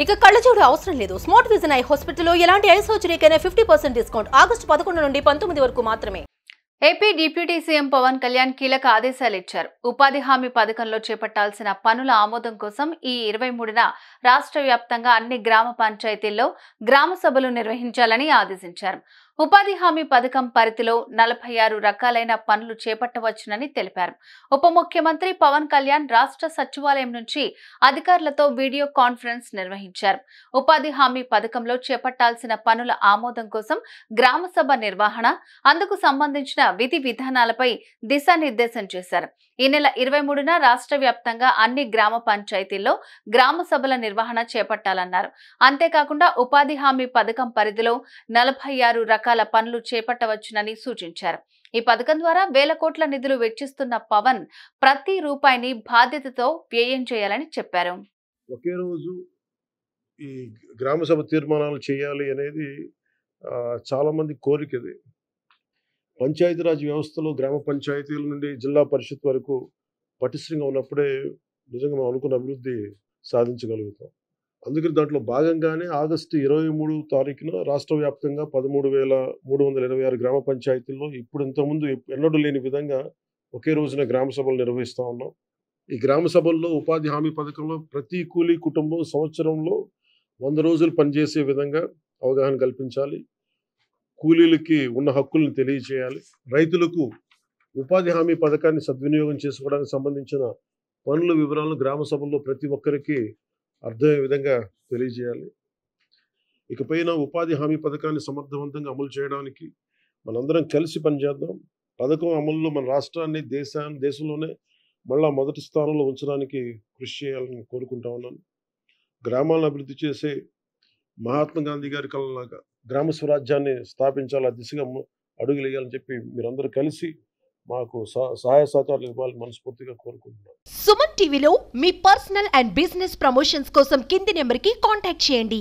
ఇక కళ్ళజోడు అవసరం లేదు. స్మార్ట్ విజన్ ఐ హాస్పిటల్లో ఎలాంటి ఐ సర్జరీకైనా 50% డిస్కౌంట్. ఆగస్టు 11 నుండి 19 వరకు మాత్రమే. AP deputy CM Pawan Kalyan కీలక ఆదేశాలు ఇచ్చారు. ఉపాధి హామీ పథకంలో చేపట్టాల్సిన పనుల ఆమోదం కోసం ఈ 23న రాష్ట్ర వ్యాప్తంగా అన్ని గ్రామ పంచాయతీల్లో గ్రామ సభలు నిర్వహించాలని ఆదేశించారు. ఉపాధి హామీ పథకం పరిధిలో 46 రకాలైన పనులు చేపట్టవచ్చునని తెలిపారు. ఉప ముఖ్యమంత్రి పవన్ కళ్యాణ్ రాష్ట్ర సచివాలయం నుంచి అధికారులతో వీడియో కాన్ఫరెన్స్ నిర్వహించారు. ఉపాధి హామీ పథకంలో చేపట్టాల్సిన పనుల ఆమోదం కోసం గ్రామ సభ నిర్వహణ, అందుకు సంబంధించిన విధి విధానాలపై దిశానిర్దేశం చేశారు. ఈ నెల 23న రాష్ట్ర వ్యాప్తంగా అన్ని గ్రామ పంచాయతీల్లో గ్రామ సభల నిర్వహణ చేపట్టాలన్నారు. అంతేకాకుండా ఉపాధి హామీ పథకం పరిధిలో 46 రకాల పనులు చేపట్టవచ్చునని సూచించారు. ఈ పథకం ద్వారా వేల కోట్ల నిధులు వెచ్చిస్తున్న పవన్ ప్రతి రూపాయిని బాధ్యతతో వ్యయం చేయాలని చెప్పారు. ఒకే రోజు ఈ గ్రామ సభ తీర్మానాలు చేయాలి అనేది చాలా మంది కోరికది. పంచాయతీరాజ్ వ్యవస్థలో గ్రామ పంచాయతీల నుండి జిల్లా పరిషత్ వరకు పటిష్టంగా ఉన్నప్పుడే నిజంగా మనం అనుకున్న అభివృద్ధి సాధించగలుగుతాం. అందుకని దాంట్లో భాగంగానే ఆగస్టు 23 తారీఖున రాష్ట్ర వ్యాప్తంగా 13,326 గ్రామ పంచాయతీల్లో ఇప్పుడు ఇంతకుముందు ఎన్నడూ లేని విధంగా ఒకే రోజున గ్రామ సభలు నిర్వహిస్తూ ఉన్నాం. ఈ గ్రామ సభల్లో ఉపాధి హామీ పథకంలో ప్రతి కూలీ కుటుంబం సంవత్సరంలో 100 రోజులు పనిచేసే విధంగా అవగాహన కల్పించాలి. కూలీలకి ఉన్న హక్కులను తెలియజేయాలి. రైతులకు ఉపాధి హామీ పథకాన్ని సద్వినియోగం చేసుకోవడానికి సంబంధించిన పనుల వివరాలను గ్రామ సభల్లో ప్రతి ఒక్కరికి అర్థమయ్యే విధంగా తెలియజేయాలి. ఇకపైన ఉపాధి హామీ పథకాన్ని సమర్థవంతంగా అమలు చేయడానికి మనందరం కలిసి పనిచేద్దాం. పథకం అమలులో మన రాష్ట్రాన్ని దేశంలోనే మళ్ళా మొదటి స్థానంలో ఉంచడానికి కృషి చేయాలని కోరుకుంటా ఉన్నాను. గ్రామాలను అభివృద్ధి చేసే మహాత్మా గాంధీ గారి కళలాగా గ్రామ స్వరాజ్యాన్ని స్థాపించాలి, ఆ దిశగా అడుగులు వేయాలని చెప్పి మీరందరూ కలిసి మాకు సహాయ సహకారాలు ఇవ్వాలని మనస్ఫూర్తిగా కోరుకుంటున్నాను. సుమన్ టీవీలో మీ పర్సనల్ అండ్ బిజినెస్ ప్రమోషన్స్ కోసం కింది నెంబర్కి కాంటాక్ట్ చేయండి.